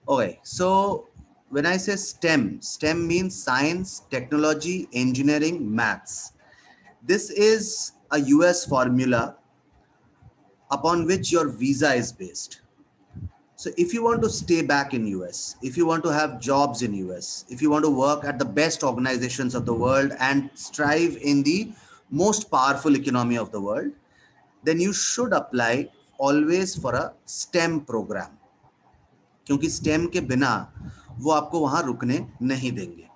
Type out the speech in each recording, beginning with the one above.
Okay, so when I say STEM, STEM means science, technology, engineering, maths. This is a US formula upon which your visa is based. So if you want to stay back in US, if you want to have jobs in US, if you want to work at the best organizations of the world and strive in the most powerful economy of the world, then you should apply always for a STEM program. क्योंकि STEM के बिना वो आपको वहां रुकने नहीं देंगे.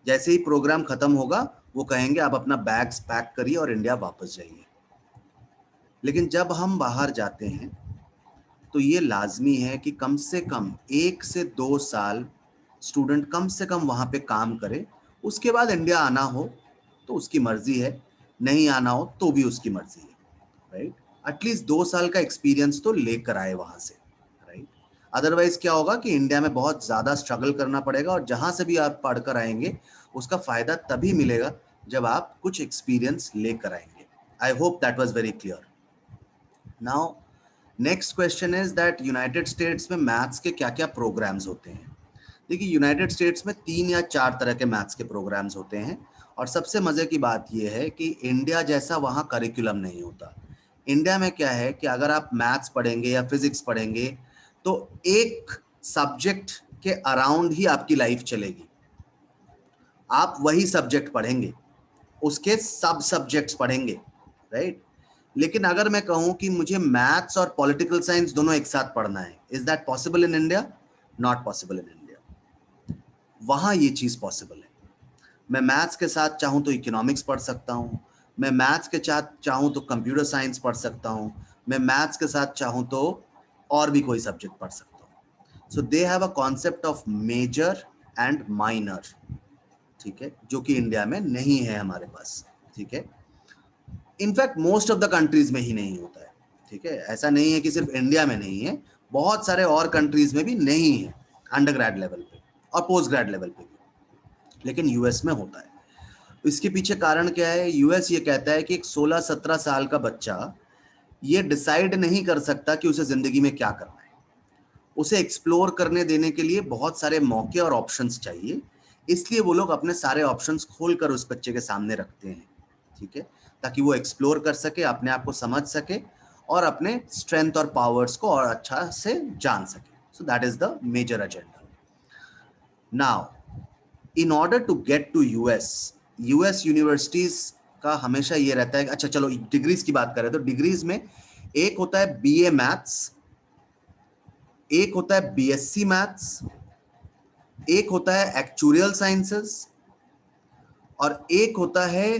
जैसे ही प्रोग्राम खत्म होगा वो कहेंगे आप अपना बैग्स पैक करिए और इंडिया वापस जाइए. लेकिन जब हम बाहर जाते हैं तो ये लाजमी है कि कम से कम 1 से 2 साल स्टूडेंट कम से कम वहाँ पे काम करे. उसके बाद इंडिया आना हो तो उसकी मर्जी है, नहीं आना हो तो भी उसकी मर्जी है, राइट. एटलीस्ट 2 साल का एक्सपीरियंस तो लेकर आए वहाँ से, राइट. अदरवाइज क्या होगा कि इंडिया में बहुत ज़्यादा स्ट्रगल करना पड़ेगा और जहाँ से भी आप पढ़कर आएंगे उसका फ़ायदा तभी मिलेगा जब आप कुछ एक्सपीरियंस लेकर आएंगे. I hope that was very clear. Now next question is that United States में मैथ्स के क्या क्या प्रोग्राम्स होते हैं. देखिए, यूनाइटेड स्टेट्स में 3 या 4 तरह के मैथ्स के प्रोग्राम्स होते हैं और सबसे मजे की बात यह है कि इंडिया जैसा वहाँ करिकुलम नहीं होता. इंडिया में क्या है कि अगर आप मैथ्स पढ़ेंगे या फिजिक्स पढ़ेंगे तो एक सब्जेक्ट के अराउंड ही आपकी लाइफ चलेगी. आप वही सब्जेक्ट पढ़ेंगे, उसके सब सब्जेक्ट्स पढ़ेंगे, राइट. लेकिन अगर मैं कहूं कि मुझे मैथ्स और पॉलिटिकल साइंस दोनों एक साथ पढ़ना है, is that possible in India? Not possible in India. वहां ये चीज पॉसिबल है. मैं मैथ्स के साथ चाहूं तो इकोनॉमिक्स पढ़ सकता हूं, मैं मैथ्स के साथ चाहूं तो कंप्यूटर साइंस पढ़ सकता हूं, मैं मैथ्स के साथ चाहूं तो और भी कोई सब्जेक्ट पढ़ सकता हूं. So they have a concept of major and minor, ठीक है, जो कि इंडिया में नहीं है हमारे पास, ठीक है. In fact most of the countries में ही नहीं होता है, ठीक है. ऐसा नहीं है कि सिर्फ इंडिया में नहीं है, बहुत सारे और कंट्रीज में भी नहीं है अंडर ग्रेड लेवल पे और पोस्ट ग्रेड लेवल पे भी, लेकिन यूएस में होता है. इसके पीछे कारण क्या है? यूएस ये कहता है कि एक 16-17 साल का बच्चा ये डिसाइड नहीं कर सकता कि उसे जिंदगी में क्या करना है. उसे एक्सप्लोर करने देने के लिए बहुत सारे मौके और ऑप्शंस चाहिए, इसलिए वो लोग अपने सारे ऑप्शंस खोलकर उस बच्चे के सामने रखते हैं, ठीक है, ताकि वो एक्सप्लोर कर सके, अपने आप को समझ सके और अपने स्ट्रेंथ और पावर्स को और अच्छा से जान सके. So that is the major agenda. Now in order to get to US universities का हमेशा ये रहता है. अच्छा चलो डिग्रीज की बात करें तो डिग्रीज में एक होता है बीए मैथ्स, एक होता है बीएससी मैथ्स, एक होता है एक्चुरियल साइंसेस और एक होता है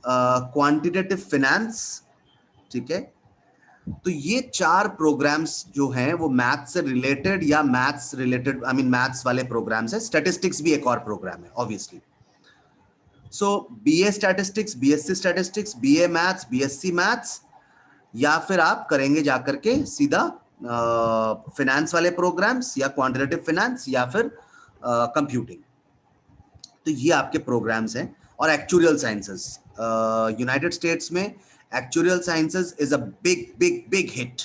क्वांटिटेटिव फाइनेंस, ठीक है. तो ये 4 प्रोग्राम्स जो हैं वो मैथ्स से रिलेटेड या maths related, I mean maths वाले प्रोग्राम्स है. स्टैटिस्टिक्स भी एक और प्रोग्राम है obviously. So BA statistics, BSc statistics, BA maths, BSc maths, या फिर आप करेंगे जाकर के सीधा फाइनेंस वाले प्रोग्राम्स या क्वांटिटेटिव फाइनेंस या फिर कंप्यूटिंग. तो ये आपके प्रोग्राम्स हैं. और एक्चुरियल साइंसेस, यूनाइटेड स्टेट्स में actuarial sciences is a big big big hit,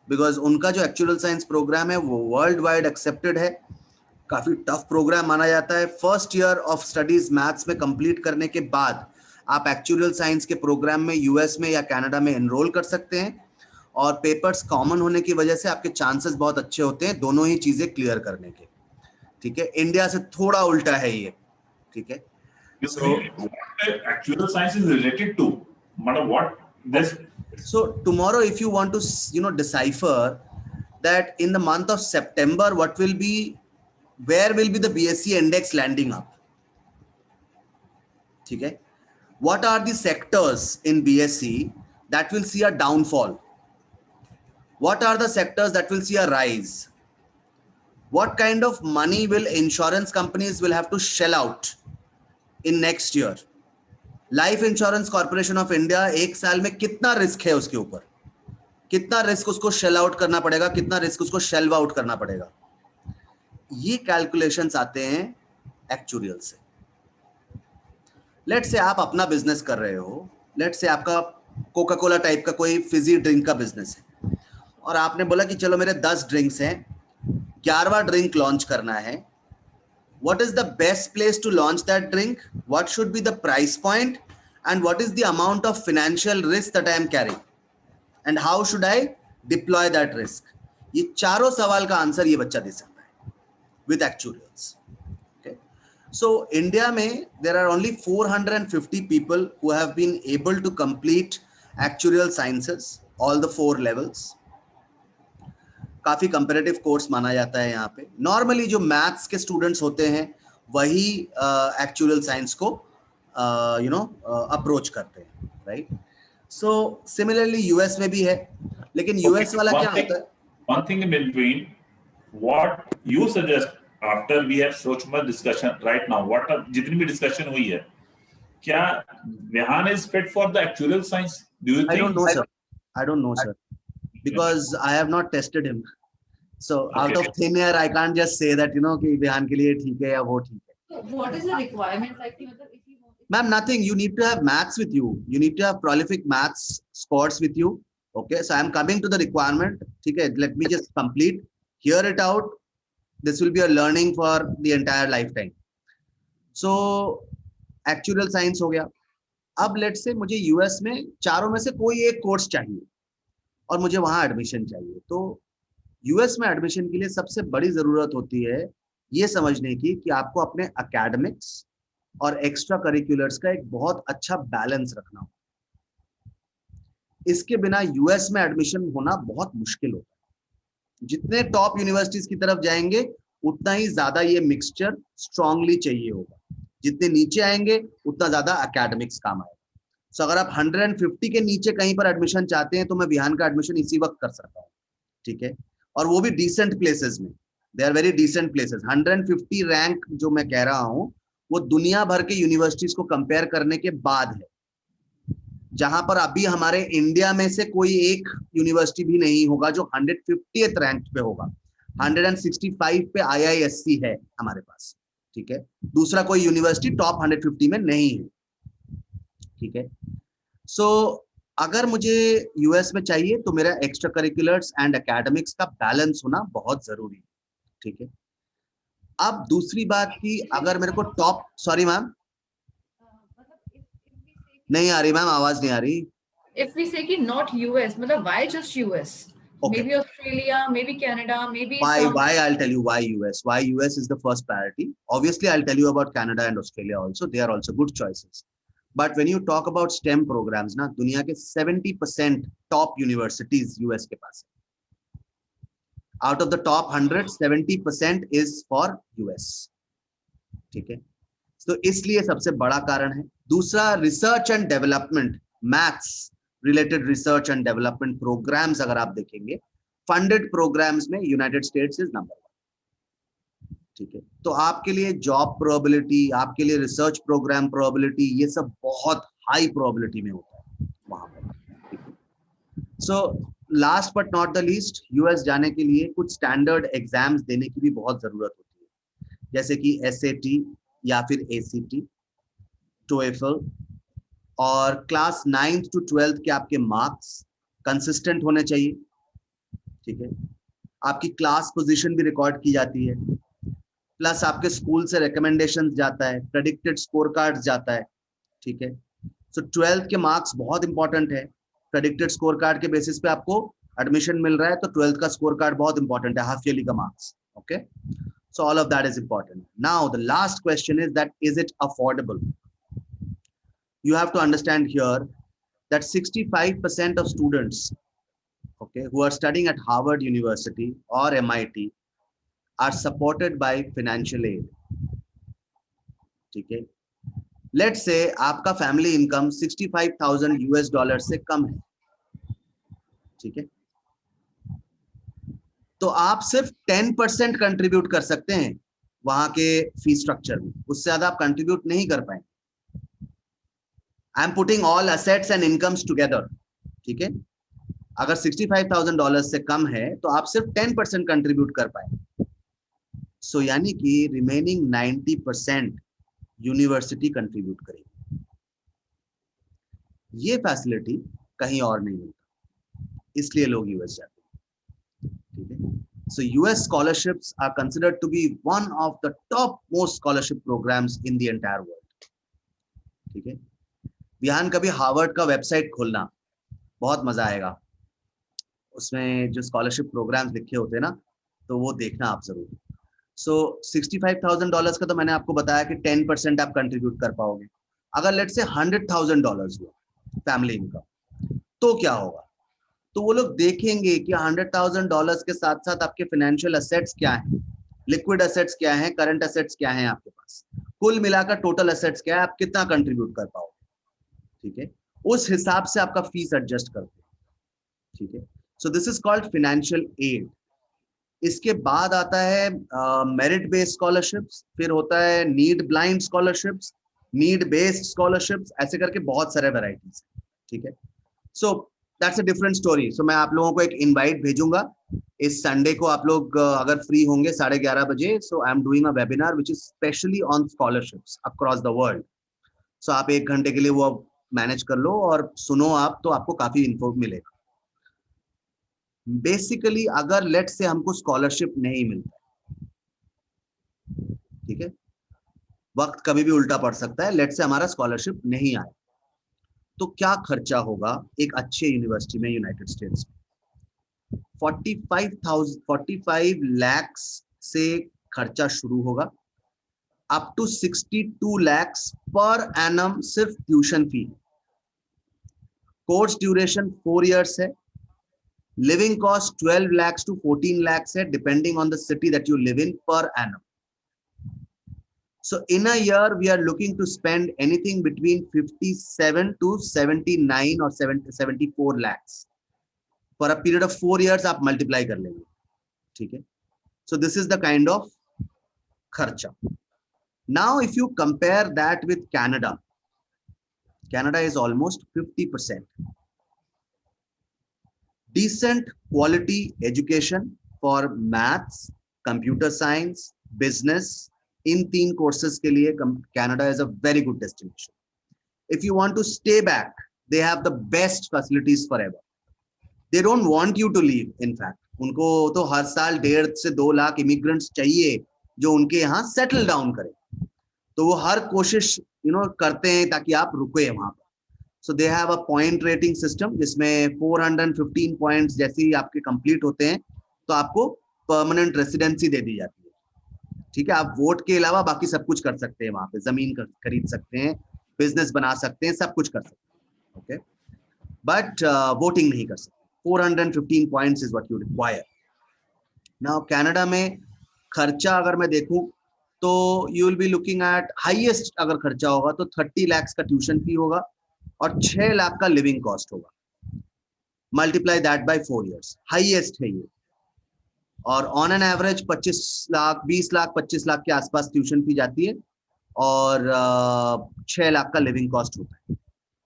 because उनका जो एक्चुरियल साइंस प्रोग्राम है वो वर्ल्ड वाइड एक्सेप्टेड है. काफी टफ प्रोग्राम माना जाता है. First year of studies maths में कंप्लीट करने के बाद आप एक्चुरियल साइंस के प्रोग्राम में यूएस में या कनाडा में एनरोल कर सकते हैं और पेपर्स कॉमन होने की वजह से आपके चांसेस बहुत अच्छे होते हैं दोनों ही चीजें क्लियर करने के, ठीक है. इंडिया से थोड़ा उल्टा है ये, ठीक है. So what actual science is related to, but what this? So tomorrow, if you want to decipher that in the month of September, where will be the BSc index landing up? ठीक है. What are the sectors in BSc that will see a downfall? What are the sectors that will see a rise? What kind of money will insurance companies will have to shell out in next year? Life insurance corporation of India एक साल में कितना risk है उसके ऊपर, कितना risk उसको shell out करना पड़ेगा, कितना रिस्क उसको शेल्व आउट करना पड़ेगा. ये कैलकुलेशंस आते हैं एक्चुरियल से. लेट से आप अपना बिजनेस कर रहे हो, लेट से आपका कोका कोला टाइप का कोई फिजी ड्रिंक का बिजनेस है और आपने बोला कि चलो मेरे 10 ड्रिंक्स हैं, 11वां ड्रिंक लॉन्च करना है, what is the best place to launch that drink, what should be the price point, and what is the amount of financial risk that I am carrying, and how should I deploy that risk. ये चारों सवाल का answer ये बच्चा दे सकता है with actuarials. Okay, so India में there are only 450 people who have been able to complete actuarial sciences all the 4 levels. काफी कंपैरेटिव कोर्स माना जाता है यहाँ पे. नॉर्मली जो मैथ्स के स्टूडेंट्स होते हैं वही एक्चुअल साइंस को अप्रोच करते हैं, राइट. सो सिमिलरली यूएस में भी है, लेकिन यूएस वाला क्या होता है? One thing in between, what you suggest after we have so much discussion right now, what जितनी भी discussion हुई है, क्या Vihan is fit for the actuarial science? Do you think? I don't know, sir. I don't know, sir, because I have not tested him. So out of thin air, I can't just say that कि Vihan के लिए ठीक है या वो ठीक है. So what is the requirement like? If you want, Ma'am, nothing. You need to have maths with you. You need to have prolific maths scores with you. Okay, so I am coming to the requirement. Okay, let me just complete, hear it out. This will be a learning for the entire lifetime. So actuarial science हो गया. अब let's say मुझे US में चारों में से कोई एक कोर्स चाहिए और मुझे वहां एडमिशन चाहिए. तो यूएस में एडमिशन के लिए सबसे बड़ी जरूरत होती है ये समझने की कि आपको अपने एकेडमिक्स और एक्स्ट्रा करिकुलर्स का एक बहुत अच्छा बैलेंस रखना हो. इसके बिना यूएस में एडमिशन होना बहुत मुश्किल होता है. जितने टॉप यूनिवर्सिटीज की तरफ जाएंगे उतना ही ज्यादा ये मिक्सचर स्ट्रांगली चाहिए होगा. जितने नीचे आएंगे उतना ज्यादा एकेडमिक्स काम आएगा. सो अगर आप 150 के नीचे कहीं पर एडमिशन चाहते हैं तो मैं विहान का एडमिशन इसी वक्त कर सकता हूँ, ठीक है, और वो भी डिसेंट प्लेसेस में. They are very decent places. 150 rank जो मैं कह रहा हूँ वो दुनिया भर के यूनिवर्सिटीज को कंपेयर करने के बाद है, जहां पर अभी हमारे इंडिया में से कोई एक यूनिवर्सिटी भी नहीं होगा जो 150th रैंक पे होगा. 165 पे IISc है हमारे पास, ठीक है. दूसरा कोई यूनिवर्सिटी टॉप 150 में नहीं है, ठीक है. सो अगर मुझे यूएस में चाहिए तो मेरा एक्स्ट्रा करिकुलर्स एंड एकेडमिक्स का बैलेंस होना बहुत जरूरी है, ठीक है. अब दूसरी बात की, अगर मेरे को टॉप, सॉरी मैम, नहीं आ रही मैम, आवाज नहीं आ रही. if we say कि not US, मतलब why just US? Okay. Maybe Australia, maybe Canada, maybe Why I'll tell you why US. Why US is the first priority. Obviously I'll tell you about Canada and Australia also. They are also good choices. But when you talk about STEM programs, ना दुनिया के 70% top universities US के पास है. Out of the top 100, 70% is for US. ठीक है. तो इसलिए सबसे बड़ा कारण है. दूसरा, research and development, maths related research and development programmes अगर आप देखेंगे, फंडेड प्रोग्राम्स में यूनाइटेड स्टेट्स इज नंबर 1, ठीक है. तो आपके लिए जॉब प्रोबेबिलिटी, आपके लिए रिसर्च प्रोग्राम प्रोबेबिलिटी, ये सब बहुत हाई प्रोबेबिलिटी में होता है वहां पर. So last but not the least, US जाने के लिए कुछ स्टैंडर्ड एग्जाम्स देने की भी बहुत जरूरत होती है, जैसे कि SAT या फिर ACT, TOEFL, और क्लास 9th to 12th के आपके मार्क्स कंसिस्टेंट होने चाहिए, ठीक है. आपकी क्लास पोजीशन भी रिकॉर्ड की जाती है, प्लस आपके स्कूल से रिकमेंडेशंस जाता है, प्रेडिक्टेड स्कोर कार्ड्स जाता है, ठीक है. सो 12th के मार्क्स बहुत इंपॉर्टेंट है. प्रेडिक्टेड स्कोर कार्ड के बेसिस पे आपको एडमिशन मिल रहा है, तो 12th का स्कोर कार्ड बहुत इंपॉर्टेंट है, हाफ ईयरली का marks, okay. So all of that is important. Now the last question is that, is it affordable? You have to understand here that 65% of students, okay, who are studying at Harvard University or MIT are supported by financial aid, ठीक है. Let's say आपका family income $65,000 से कम है, ठीक है. तो आप सिर्फ 10% कंट्रीब्यूट कर सकते हैं वहां के फीस स्ट्रक्चर में, उससे ज्यादा आप कंट्रीब्यूट नहीं कर पाए. I am putting all assets and incomes together, ठीक है. अगर $65,000 से कम है तो आप सिर्फ 10% कंट्रीब्यूट कर पाए. सो यानी कि रिमेनिंग 90% यूनिवर्सिटी कंट्रीब्यूट करेगी. ये फैसिलिटी कहीं और नहीं मिलता, इसलिए लोग यूएस जाते हैं, ठीक है. So US scholarships are considered to be one of the top most scholarship programs in the entire world. ठीक है, विहान कभी हार्वर्ड का वेबसाइट खोलना, बहुत मजा आएगा, उसमें जो स्कॉलरशिप प्रोग्राम्स लिखे होते हैं ना, तो वो देखना आप जरूर. सो $65,000 का तो मैंने आपको बताया कि 10% आप कंट्रीब्यूट कर पाओगे. अगर लेट से $100,000 हुआ फैमिली इनकम, तो क्या होगा? तो वो लोग देखेंगे कि $100,000 के साथ साथ आपके फाइनेंशियल असेट्स क्या हैं, लिक्विड असेट्स क्या हैं, करंट असेट्स क्या हैं आपके पास, कुल मिलाकर टोटल असेट्स क्या है, आप कितना कंट्रीब्यूट कर पाओगे. ठीक है, उस हिसाब से आपका फीस एडजस्ट करते हैं. ठीक है, so this is called financial aid. इसके बाद आता है मेरिट बेस्ड स्कॉलरशिप्स, फिर होता है need blind scholarships, need based scholarships, ऐसे करके बहुत सारे वैरायटीज. ठीक है, so that's a different story. So मैं आप लोगों को एक इनवाइट भेजूंगा इस संडे को, आप लोग अगर फ्री होंगे 11:30 बजे. So I am doing a webinar which is specially on scholarships across the world. So आप 1 घंटे के लिए वो मैनेज कर लो और सुनो आप, तो आपको काफी इन्फो मिलेगा. बेसिकली अगर लेट से हमको स्कॉलरशिप नहीं मिलता, ठीक है, वक्त कभी भी उल्टा पड़ सकता है, लेट से हमारा स्कॉलरशिप नहीं आया, तो क्या खर्चा होगा एक अच्छे यूनिवर्सिटी में यूनाइटेड स्टेट्स में? 45 लाख से खर्चा शुरू होगा, up to 62 lakh per annum सिर्फ tuition fee. Course duration 4 years है. Living cost 12 lakhs to 14 lakhs है, depending on the city that you live in per annum. So in a year we are looking to spend anything between 57 to 79 or 74 lakhs for a period of 4 years. आप multiply कर लेंगे. ठीक है, so this is the kind of खर्चा. Now if you compare that with Canada, Canada is almost 50%. Decent quality education for maths, computer science, business, इन 3 courses के लिए Canada is a very good destination. If you want to stay back, they have the best facilities for ever. They don't want you to leave. In fact उनको तो हर साल 1.5 से 2 lakh immigrants चाहिए जो उनके यहाँ सेटल डाउन करें, तो वो हर कोशिश करते हैं ताकि आप रुके वहां पर. So they have a point rating system जिसमें 415 पॉइंट्स जैसे ही आपके कंप्लीट होते हैं तो आपको परमानेंट रेसिडेंसी दे दी जाती है. ठीक है, आप वोट के अलावा बाकी सब कुछ कर सकते हैं वहां पे, जमीन खरीद सकते हैं, बिजनेस बना सकते हैं, सब कुछ कर सकते हैं. ओके, बट वोटिंग नहीं कर सकते. 415 points is what you require. Now Canada में खर्चा अगर मैं देखूं तो you will be looking at highest, अगर खर्चा होगा तो 30 लाख का ट्यूशन फी होगा और 6 लाख का लिविंग कॉस्ट होगा. Multiply that bye 4 years, highest है ये. और on an average 25 lakh 20 lakh 25 lakh के आसपास ट्यूशन फी जाती है और 6 लाख का लिविंग कॉस्ट होता है.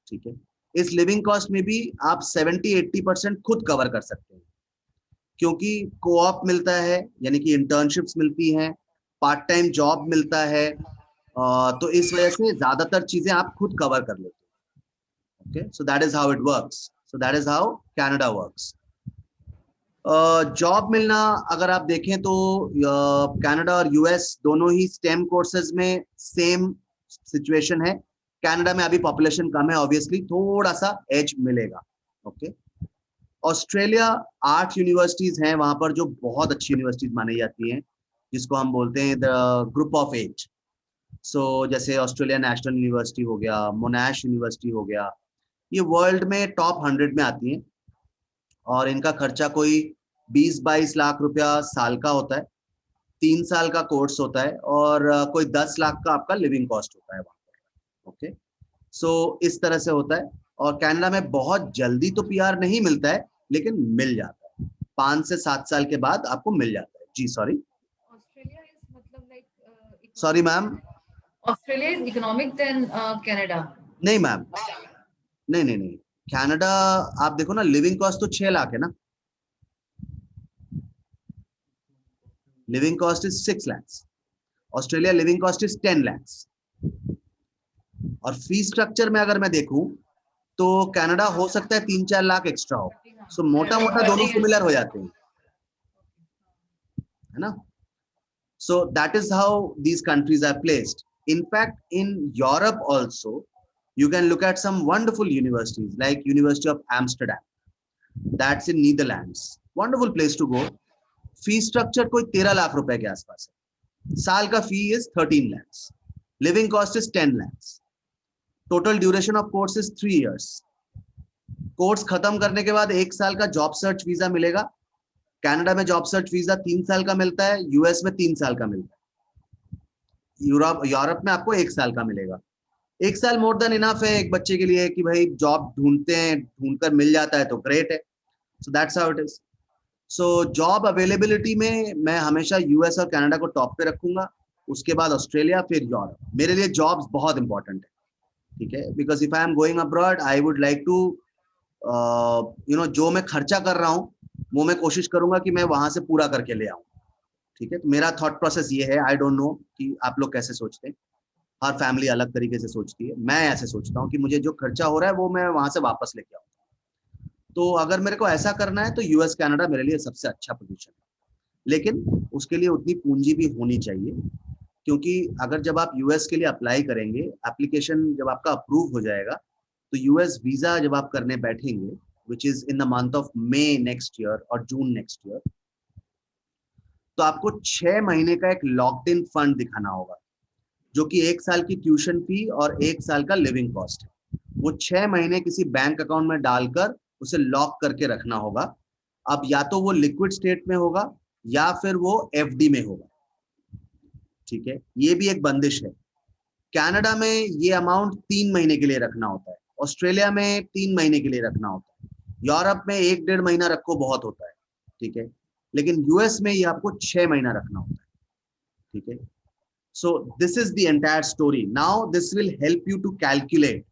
ठीक है, इस लिविंग कॉस्ट में भी आप 70-80% खुद कवर कर सकते हैं, क्योंकि कोऑप मिलता है, यानी कि इंटर्नशिप्स मिलती हैं, पार्ट टाइम जॉब मिलता है, तो इस वजह से ज्यादातर चीजें आप खुद कवर कर लेते हैं. Okay, so that is how it works. So that is how Canada works. Job मिलना अगर आप देखें तो कनाडा और यूएस दोनों ही स्टेम कोर्सेज में सेम सिचुएशन है. कनाडा में अभी पॉपुलेशन कम है, ऑब्वियसली थोड़ा सा एज मिलेगा. ओके, ऑस्ट्रेलिया 8 यूनिवर्सिटीज हैं वहां पर जो बहुत अच्छी यूनिवर्सिटीज मानी जाती हैं, जिसको हम बोलते हैं द ग्रुप ऑफ 8. सो जैसे ऑस्ट्रेलिया नेशनल यूनिवर्सिटी हो गया, मोनाश यूनिवर्सिटी हो गया, ये वर्ल्ड में टॉप 100 में आती हैं और इनका खर्चा कोई 20-22 लाख रुपया साल का होता है. 3 साल का कोर्स होता है और कोई 10 लाख का आपका लिविंग कॉस्ट होता है वहां पर. ओके, सो इस तरह से होता है. और कनाडा में बहुत जल्दी तो पीआर नहीं मिलता है, लेकिन मिल जाता है. 5 से 7 साल के बाद आपको मिल जाता है. जी सॉरी, ऑस्ट्रेलिया इज मतलब like sorry ma'am, Australia is economic than Canada. नहीं मैम, नहीं, कनाडा आप देखो ना, लिविंग कॉस्ट तो 6 लाख है ना, living cost is 6 lakhs. Australia living cost is 10 lakhs. और फी स्ट्रक्चर में अगर मैं देखूं तो कनाडा हो सकता है 3-4 लाख एक्स्ट्रा हो. सो मोटा मोटा दोनों सिमिलर हो जाते हैं. है ना? So that is how these countries are placed. In fact, in Europe also, you can look at some wonderful universities like University of Amsterdam. That's in Netherlands. Wonderful place to go. Fee structure कोई 13 लाख रुपए के आसपास है. साल का फी is 13 lakhs. Living cost is 10 lakhs. Total duration of course is 3 years. Course खत्म करने के बाद 1 साल का जॉब सर्च वीजा मिलेगा. कनाडा में जॉब सर्च वीजा 3 साल का मिलता है, यूएस में 3 साल का मिलता है, यूरोप में आपको 1 साल का मिलेगा. 1 साल मोर देन इनफ है एक बच्चे के लिए कि भाई जॉब ढूंढते हैं, ढूंढकर मिल जाता है तो ग्रेट है. So that's how it is. So job availability में मैं हमेशा यूएस और कनाडा को टॉप पे रखूंगा, उसके बाद ऑस्ट्रेलिया, फिर यूरोप. मेरे लिए जॉब्स बहुत इंपॉर्टेंट है, ठीक है, because if I am going abroad I would like to जो मैं खर्चा कर रहा हूँ वो मैं कोशिश करूंगा कि मैं वहां से पूरा करके ले आऊं. ठीक है, तो मेरा थॉट प्रोसेस ये है. आई डोंट नो कि आप लोग कैसे सोचते हैं, हर फैमिली अलग तरीके से सोचती है. मैं ऐसे सोचता हूँ कि मुझे जो खर्चा हो रहा है वो मैं वहां से वापस लेके आऊँ. तो अगर मेरे को ऐसा करना है तो यूएस कनाडा मेरे लिए सबसे अच्छा पोजीशन है. लेकिन उसके लिए उतनी पूंजी भी होनी चाहिए, क्योंकि अगर जब आप यूएस के लिए अप्लाई करेंगे, एप्लीकेशन जब आपका अप्रूव हो जाएगा, तो यूएस वीजा जब आप करने बैठेंगे, which is in the month of May next year और June next year, तो आपको 6 महीने का एक लॉक्ड इन फंड दिखाना होगा, जो कि 1 साल की ट्यूशन फी और 1 साल का लिविंग कॉस्ट है. वो 6 महीने किसी बैंक अकाउंट में डालकर उसे लॉक करके रखना होगा. अब या तो वो लिक्विड स्टेट में होगा या फिर वो एफडी में होगा. ठीक है, ये भी एक बंदिश है. कनाडा में ये अमाउंट 3 महीने के लिए रखना होता है, ऑस्ट्रेलिया में 3 महीने के लिए रखना होता है, यूरोप में 1-1.5 महीना रखो बहुत होता है. ठीक है, लेकिन यूएस में ये आपको 6 महीना रखना होता है. ठीक है, so this is the entire story. Now this will help you to calculate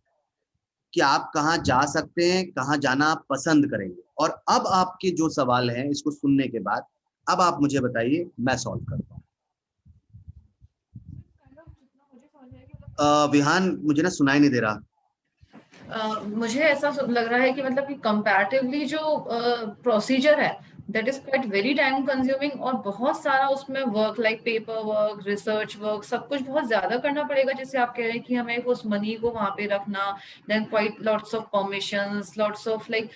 कि आप कहाँ जा सकते हैं, कहाँ जाना आप पसंद करेंगे. और अब आपके जो सवाल हैं इसको सुनने के बाद अब आप मुझे बताइए, मैं सॉल्व करता हूँ. विहान, मुझे ना सुनाई नहीं दे रहा. मुझे ऐसा लग रहा है कि मतलब कि कंपैरेटिवली जो प्रोसीजर है that is quite very time consuming, और बहुत सारा उसमें work like paper work, research work, सब कुछ बहुत ज्यादा करना पड़ेगा. जैसे आप कह रहे हैं कि हमें उस मनी को वहां पे रखना, then quite lots of permissions, lots of like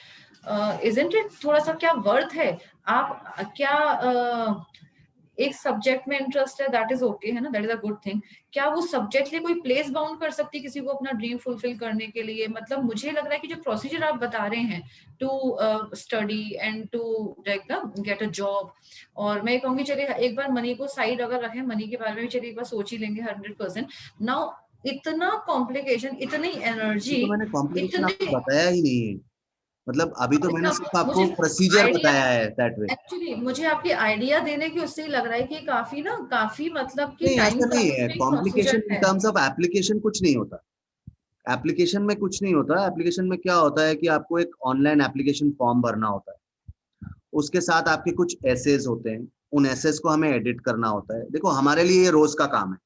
isn't it थोड़ा सा क्या वर्थ है. आप क्या एक सब्जेक्ट में इंटरेस्ट है, दैट इज ओके, है ना, that is a good thing. क्या वो सब्जेक्ट लिए कोई प्लेस बाउंड कर सकती है किसी को अपना ड्रीम फुलफिल करने के लिए? मतलब मुझे लग रहा है कि जो प्रोसीजर आप बता रहे हैं to study and to like get a job, और मैं कहूंगी चलिए एक बार मनी को साइड अगर रखें, मनी के बारे में भी चलिए एक बार सोच ही लेंगे 100%. नाउ इतना कॉम्प्लिकेशन, इतनी एनर्जी, तो मैंने कॉम्प्लिकेशन इतने आपको बताया ही नहीं है. मतलब अभी तो मैंने सिर्फ आपको मुझे प्रोसीजर आइडिया, बताया है दैट वे. एक्चुअली मुझे आपकी आइडिया देने की उससे ही लग रहा है कि काफी मतलब कि नहीं, टाइम ऐसा नहीं है. कंज्यूमिंग कॉम्प्लिकेशन प्रोसीजर इन है. टर्म्स ऑफ एप्लीकेशन कुछ नहीं होता. एप्लीकेशन में कुछ नहीं होता. एप्लीकेशन में क्या होता है कि आपको एक ऑनलाइन एप्लीकेशन फॉर्म भरना होता है, उसके साथ आपके कुछ एसेज होते हैं, उन एसेज को हमें एडिट करना होता है. देखो, हमारे लिए ये रोज का काम है.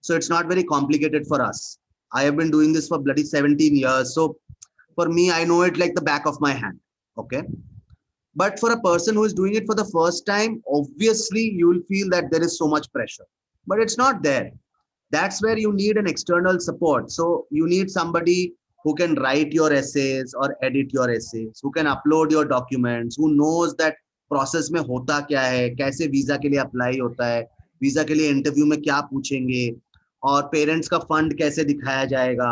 So it's not very complicated for us. I have been doing this for bloody 17 years. So for me, I know it like the back of my hand. Okay. But for a person who is doing it for the first time, obviously you will feel that there is so much pressure. But it's not there. That's where you need an external support. So you need somebody who can write your essays or edit your essays, who can upload your documents, who knows that process में होता क्या है, कैसे visa के लिए apply होता है, visa के लिए इंटरव्यू में क्या पूछेंगे, और पेरेंट्स का फंड कैसे दिखाया जाएगा,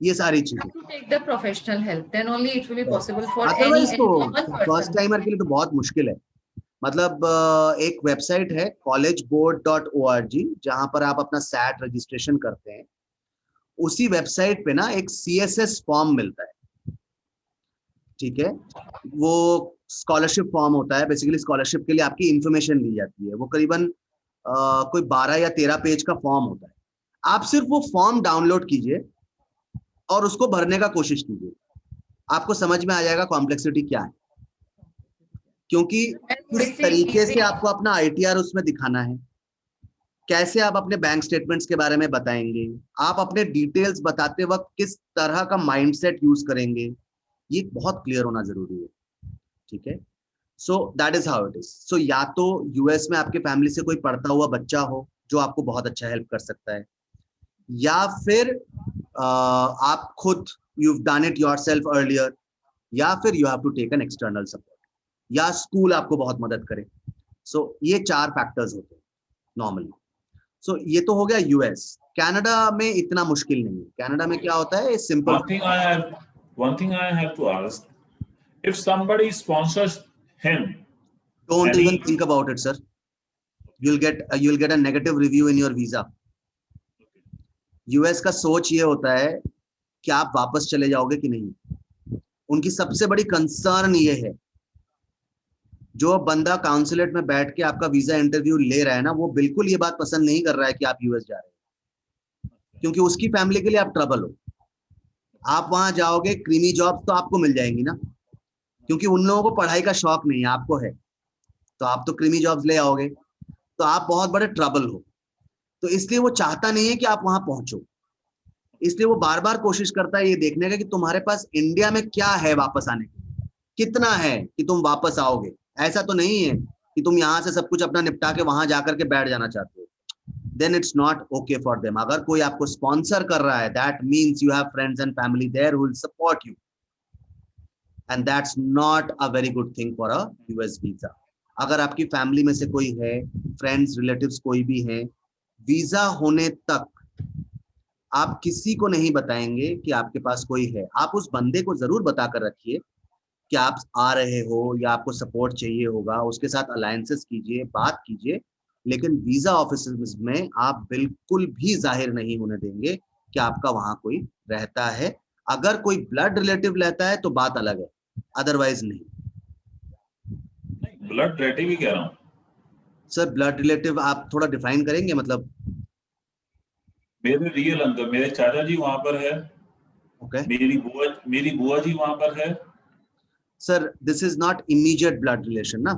ये सारी चीजें. To take the professional help, then only it will be possible for otherwise तो any common first person. Timer के लिए तो बहुत मुश्किल है. मतलब एक वेबसाइट है collegeboard.org, जहां पर आप अपना सैट रजिस्ट्रेशन करते हैं. उसी वेबसाइट पे ना एक CSS फॉर्म मिलता है. ठीक है, वो स्कॉलरशिप फॉर्म होता है. बेसिकली स्कॉलरशिप के लिए आपकी इंफॉर्मेशन ली जाती है. वो करीबन कोई 12 या 13 पेज का फॉर्म होता है. आप सिर्फ वो फॉर्म डाउनलोड कीजिए और उसको भरने का कोशिश कीजिए. आपको समझ में आ जाएगा कॉम्प्लेक्सिटी क्या है, क्योंकि किस तरीके से आपको अपना ITR उसमें दिखाना है, कैसे आप अपने बैंक स्टेटमेंट्स के बारे में बताएंगे, आप अपने डिटेल्स बताते वक्त किस तरह का माइंडसेट यूज करेंगे, ये बहुत क्लियर होना जरूरी है. ठीक है, so that is how it is. So या तो यूएस में आपके फैमिली से कोई पढ़ता हुआ बच्चा हो जो आपको बहुत अच्छा हेल्प कर सकता है, या फिर आप खुद you've done it yourself earlier, या फिर you have to take an external support, या स्कूल आपको बहुत मदद करे. सो ये 4 फैक्टर्स होते हैं नॉर्मली. सो ये तो हो गया यूएस. कनाडा में इतना मुश्किल नहीं है. कनाडा में क्या होता है, simple. One thing I have to ask, if somebody sponsors him, Don't any- even think about it, sir. You'll get a negative review in your visa. US का सोच ये होता है कि आप वापस चले जाओगे कि नहीं. उनकी सबसे बड़ी कंसर्न ये है, जो बंदा काउंसलेट में बैठ के आपका वीजा इंटरव्यू ले रहा है ना, वो बिल्कुल ये बात पसंद नहीं कर रहा है कि आप यूएस जा रहे हैं, क्योंकि उसकी फैमिली के लिए आप ट्रबल हो. आप वहां जाओगे, क्रीमी जॉब तो आपको मिल जाएंगी ना, क्योंकि उन लोगों को पढ़ाई का शौक नहीं है, आपको है, तो आप तो क्रीमी जॉब्स ले आओगे, तो आप बहुत बड़े ट्रबल हो. तो इसलिए वो चाहता नहीं है कि आप वहां पहुंचो. इसलिए वो बार बार कोशिश करता है ये देखने का कि तुम्हारे पास इंडिया में क्या है वापस आने के लिए, कितना है कि तुम वापस आओगे. ऐसा तो नहीं है कि तुम यहाँ से सब कुछ अपना निपटा के वहां जाकर के बैठ जाना चाहते हो. Then it's not okay for them. अगर कोई आपको स्पॉन्सर कर रहा है, that means you have friends and family there who will support you, and that's not a very good thing for a US visa. अगर आपकी फैमिली में से कोई है, फ्रेंड्स रिलेटिव्स कोई भी है, वीजा होने तक आप किसी को नहीं बताएंगे कि आपके पास कोई है. आप उस बंदे को जरूर बताकर रखिए कि आप आ रहे हो या आपको सपोर्ट चाहिए होगा, उसके साथ अलायंसेस कीजिए, बात कीजिए, लेकिन वीजा ऑफिस में आप बिल्कुल भी जाहिर नहीं होने देंगे कि आपका वहां कोई रहता है. अगर कोई ब्लड रिलेटिव रहता है तो बात अलग है, अदरवाइज नहीं. ब्लड रिलेटिव ही कह रहा हूँ सर. ब्लड रिलेटिव आप थोड़ा डिफाइन करेंगे, मतलब मेरे रियल अंकल, मेरे चाचा जी वहां पर है. ओके. मेरी बुआ जी वहां पर है. Sir this is not immediate blood relation ना.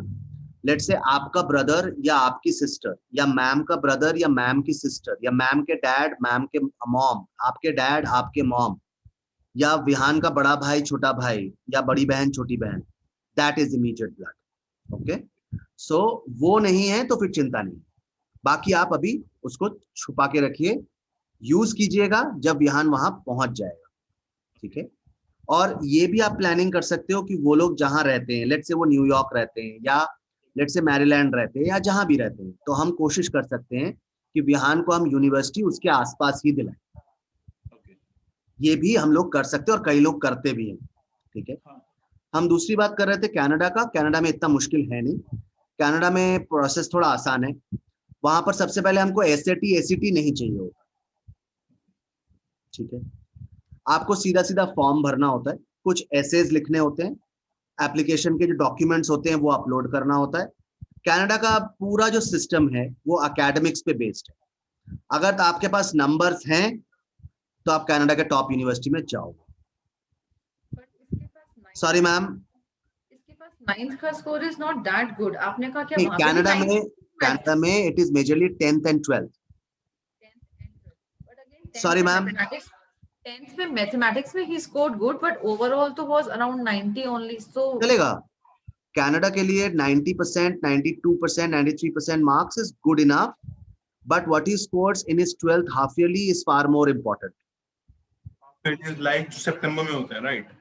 लेट्स से आपका ब्रदर या आपकी सिस्टर, या मैम का ब्रदर या मैम की सिस्टर, या मैम के डैड मैम के मॉम, आपके डैड आपके मॉम, या विहान का बड़ा भाई छोटा भाई, या बड़ी बहन छोटी बहन, that is immediate blood. Okay. So वो नहीं है तो फिर चिंता नहीं. बाकी आप अभी उसको छुपा के रखिए, यूज कीजिएगा जब विहान वहां पहुंच जाएगा. ठीक है. और ये भी आप प्लानिंग कर सकते हो कि वो लोग जहां रहते हैं, लेट्स से वो न्यूयॉर्क रहते हैं, या लेट्स से मैरीलैंड रहते हैं, या जहां भी रहते हैं, तो हम कोशिश कर सकते हैं कि विहान को हम यूनिवर्सिटी उसके आसपास ही दिलाएं. ये भी हम लोग कर सकते हैं और कई लोग करते भी हैं. ठीक है. हम दूसरी बात कर रहे थे कनाडा का. कनाडा में इतना मुश्किल है नहीं. कनाडा में प्रोसेस थोड़ा आसान है. वहां पर सबसे पहले हमको एसएटी एसीटी नहीं चाहिए होता. ठीक है. आपको सीधा सीधा फॉर्म भरना होता है, कुछ एसेज लिखने होते हैं, एप्लीकेशन के जो डॉक्यूमेंट्स होते हैं वो अपलोड करना होता है. कनाडा का पूरा जो सिस्टम है वो एकेडमिक्स पे बेस्ड है. अगर तो आपके पास नंबर्स हैं तो आप कनाडा के टॉप यूनिवर्सिटी में जाओगे. सॉरी मैम, इसके पास 9th का score is not that good. आपने कहा क्या वहां पे कनाडा में it is majorly 10th and 12th. Sorry, ma'am. 10th में मैथमेटिक्स में he scored good, but overall तो was around 90 only. So चलेगा. कनाडा के लिए 90%, 92%, 93% marks is good enough, but what he scores in his 12th half yearly is far more important. It is like सितंबर में होता है, right?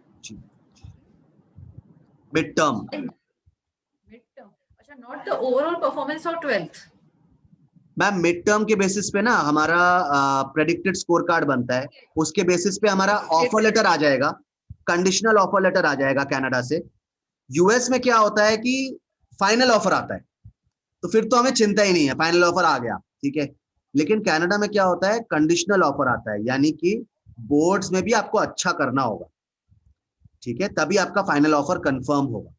Mid term. अच्छा, not the overall performance of 12th. Ma'am mid term के basis पे ना हमारा predicted score card बनता है, उसके बेसिस पे हमारा ऑफर लेटर आ जाएगा, कंडीशनल ऑफर लेटर आ जाएगा कनाडा से. यूएस में क्या होता है कि फाइनल ऑफर आता है, तो फिर तो हमें चिंता ही नहीं है, फाइनल ऑफर आ गया. ठीक है. लेकिन कनाडा में क्या होता है, कंडीशनल ऑफर आता है, यानी कि बोर्ड्स में भी आपको अच्छा करना होगा. ठीक है. तभी आपका फाइनल ऑफर कंफर्म होगा.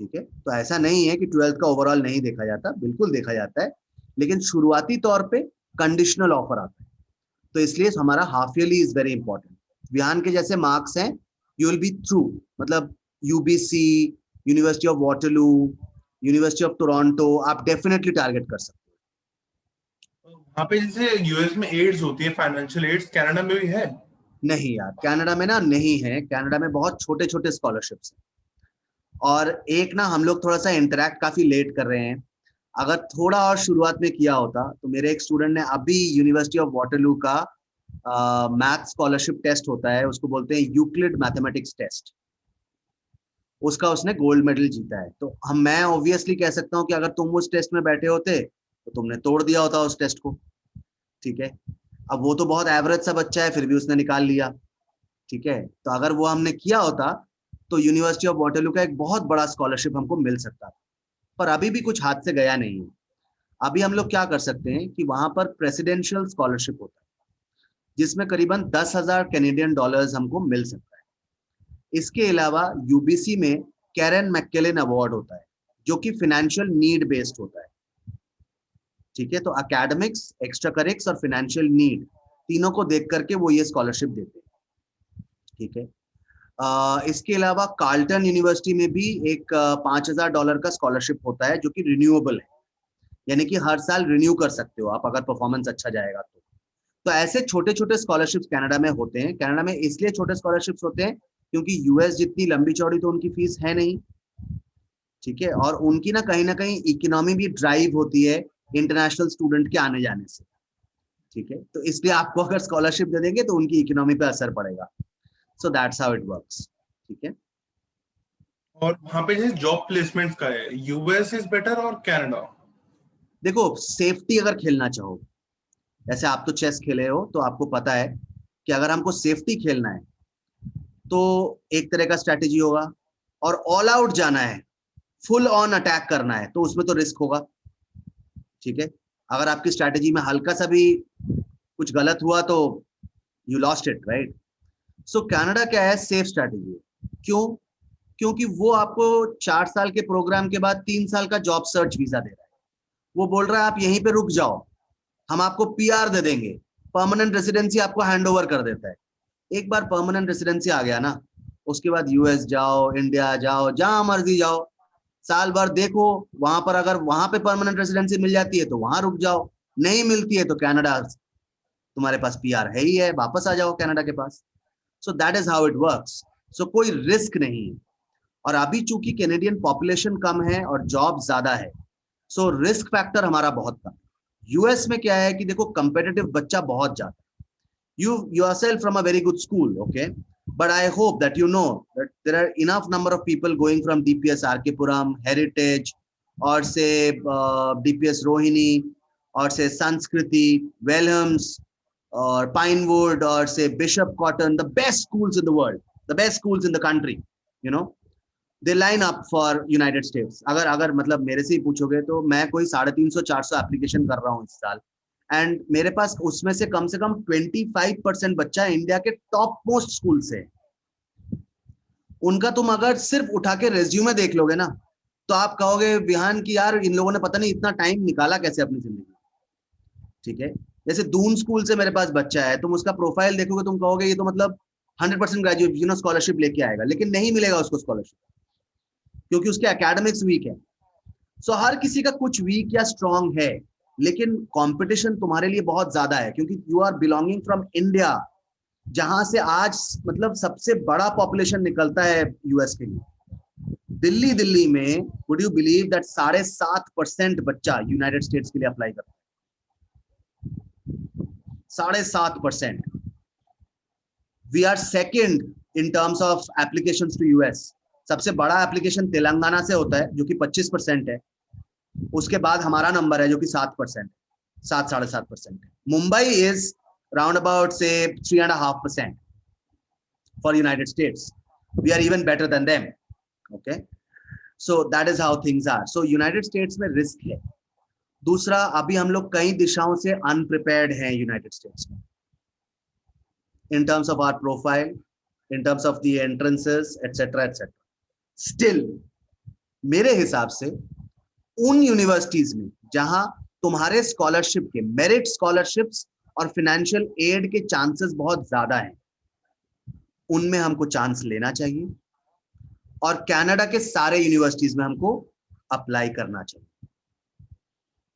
ठीक है. तो ऐसा नहीं है कि 12th का ओवरऑल नहीं देखा जाता, बिल्कुल देखा जाता है, लेकिन शुरुआती तौर पे कंडीशनल ऑफर आता है. तो इसलिए हमारा half yearly is very important. Vihaan के जैसे मार्क्स हैं, यू विल बी थ्रू, मतलब UBC, university of Waterloo, university of Toronto, आप डेफिनेटली टारगेट कर सकते हो. वहाँ पे जैसे यूएस में एड्स होती है, फाइनेंशियल एड्स, कनाडा में भी है? नहीं यार, कनाडा में ना नहीं है. कनाडा में बहुत छोटे छोटे स्कॉलरशिप्स हैं. और एक ना हम लोग थोड़ा सा इंटरेक्ट काफी लेट कर रहे हैं। अगर थोड़ा और शुरुआत में किया होता तो मेरे एक स्टूडेंट ने अभी यूनिवर्सिटी ऑफ वाटरलू का मैथ स्कॉलरशिप टेस्ट होता है, उसको बोलते हैं यूक्लिड मैथमेटिक्स टेस्ट, उसका उसने गोल्ड मेडल जीता है। तो मैं ऑब्वियसली कह सकता हूँ कि अगर तुम उस टेस्ट में बैठे होते तो तुमने तोड़ दिया होता उस टेस्ट को। ठीक है, अब वो तो बहुत एवरेज सा बच्चा है, फिर भी उसने निकाल लिया। ठीक है, तो अगर वो हमने किया होता तो यूनिवर्सिटी ऑफ वाटरलू का एक बहुत बड़ा स्कॉलरशिप हमको मिल सकता था, पर अभी भी कुछ हाथ से गया नहीं है। अभी हम लोग क्या कर सकते हैं कि वहां पर प्रेसिडेंशियल स्कॉलरशिप होता है, जिसमें करीबन 10,000 कैनेडियन डॉलर्स हमको मिल सकता है। इसके अलावा यूबीसी में कैरन मैककेलन अवार्ड होता है, जो कि फाइनेंशियल नीड बेस्ड होता है। ठीक है, तो एकेडमिक्स, एक्स्ट्रा करिक्स और फाइनेंशियल नीड तीनों को देख करके वो ये स्कॉलरशिप देते हैं। ठीक है, इसके अलावा कार्ल्टन यूनिवर्सिटी में भी एक $5,000 का स्कॉलरशिप होता है, जो कि रिन्यूएबल है, यानी कि हर साल रिन्यू कर सकते हो आप अगर परफॉर्मेंस अच्छा जाएगा तो ऐसे छोटे छोटे स्कॉलरशिप्स कनाडा में होते हैं। कनाडा में इसलिए छोटे स्कॉलरशिप्स होते हैं क्योंकि यूएस जितनी लंबी चौड़ी तो उनकी फीस है नहीं। ठीक है, और उनकी ना कहीं इकोनॉमी भी ड्राइव होती है इंटरनेशनल स्टूडेंट के आने जाने से। ठीक है, तो इसलिए आपको अगर स्कॉलरशिप दे देंगे तो उनकी इकोनॉमी पे असर पड़ेगा। So that's how it works. ठीक है, और वहां पे जैसे जॉब प्लेसमेंट का है, यूएस इज बेटर और कनाडा? देखो सेफ्टी अगर खेलना चाहो, जैसे आप तो चेस खेले हो तो आपको पता है कि अगर हमको सेफ्टी खेलना है तो एक तरह का स्ट्रैटेजी होगा, और ऑल आउट जाना है, फुल ऑन अटैक करना है, तो उसमें तो रिस्क होगा। ठीक है, अगर आपकी स्ट्रैटेजी में हल्का सा भी कुछ गलत हुआ तो you lost it, right. So Canada क्या है, सेफ स्ट्रैटेजी है। क्यों? क्योंकि वो आपको 4 साल के प्रोग्राम के बाद 3 साल का जॉब सर्च वीजा दे रहा है। वो बोल रहा है आप यहीं पे रुक जाओ, हम आपको पीआर दे देंगे, परमानेंट रेसिडेंसी आपको हैंड ओवर कर देता है। एक बार परमानेंट रेसिडेंसी आ गया ना, उसके बाद यूएस जाओ, इंडिया जाओ, जहां मर्जी जाओ, साल भर देखो। वहां पर अगर वहां पे परमानेंट रेसिडेंसी मिल जाती है तो वहां रुक जाओ, नहीं मिलती है तो कनाडा, तुम्हारे पास पीआर है ही है, वापस आ जाओ कनाडा के पास। So that is how it works. So कोई रिस्क नहीं है। और अभी चूंकि कैनेडियन पॉपुलेशन कम है और जॉब ज्यादा है, सो रिस्क फैक्टर हमारा बहुत कम। यूएस में क्या है कि देखो कंपेटिटिव बच्चा बहुत ज्यादा। You yourself from a very good school, okay, but I hope that you know that there are enough number of people going from DPS Arkepuram, Heritage, or say DPS Rohini, or say Sanskriti, Wellhams, or Pinewood, or say Bishop Cotton, the best schools in the world, the best schools in the country, you know, they line up for United States. अगर मतलब मेरे से ही पूछोगे तो मैं कोई 350-400 application कर रहा हूँ इस साल, एंड मेरे पास उसमें से कम 25% बच्चा इंडिया के टॉप मोस्ट स्कूल से। उनका तुम अगर सिर्फ उठा के रेज्यूमे देख लोगे ना, तो आप कहोगे विहान की यार इन लोगों ने पता नहीं इतना टाइम निकाला कैसे अपनी जिंदगी। ठीक है, जैसे दून स्कूल से मेरे पास बच्चा है, तुम उसका प्रोफाइल देखोगे, तुम कहोगे ये तो मतलब 100% ग्रेजुएट स्कॉलरशिप लेके आएगा, लेकिन नहीं मिलेगा उसको स्कॉलरशिप क्योंकि उसके एकेडमिक्स वीक है। सो हर किसी का कुछ वीक या स्ट्रांग है, लेकिन कंपटीशन तुम्हारे लिए बहुत ज्यादा है क्योंकि you are belonging from India, जहां से आज मतलब सबसे बड़ा पॉपुलेशन निकलता है यूएस के लिए। दिल्ली में वुड यू बिलीव दैट 7.5% बच्चा यूनाइटेड स्टेट्स के लिए अप्लाई करता है। 7.5%। We are second in terms of applications to US. सबसे बड़ा एप्लीकेशन तेलंगाना से होता है जो कि 25% है। उसके बाद हमारा नंबर है जो कि 7%, 7-7.5% है। मुंबई इज राउंड अबाउट से 3.5% for United States. We are even better than them. Okay, so that is how things are. So United States में रिस्क है। दूसरा, अभी हम लोग कई दिशाओं से अनप्रिपेयर्ड हैं यूनाइटेड स्टेट्स में, in terms of our profile, in terms of the entrances etcetera etcetera. Still मेरे हिसाब से उन यूनिवर्सिटीज में जहां तुम्हारे स्कॉलरशिप के मेरिट स्कॉलरशिप्स और फाइनेंशियल एड के चांसेस बहुत ज्यादा हैं, उनमें हमको चांस लेना चाहिए और कनाडा के सारे यूनिवर्सिटीज में हमको अप्लाई करना चाहिए।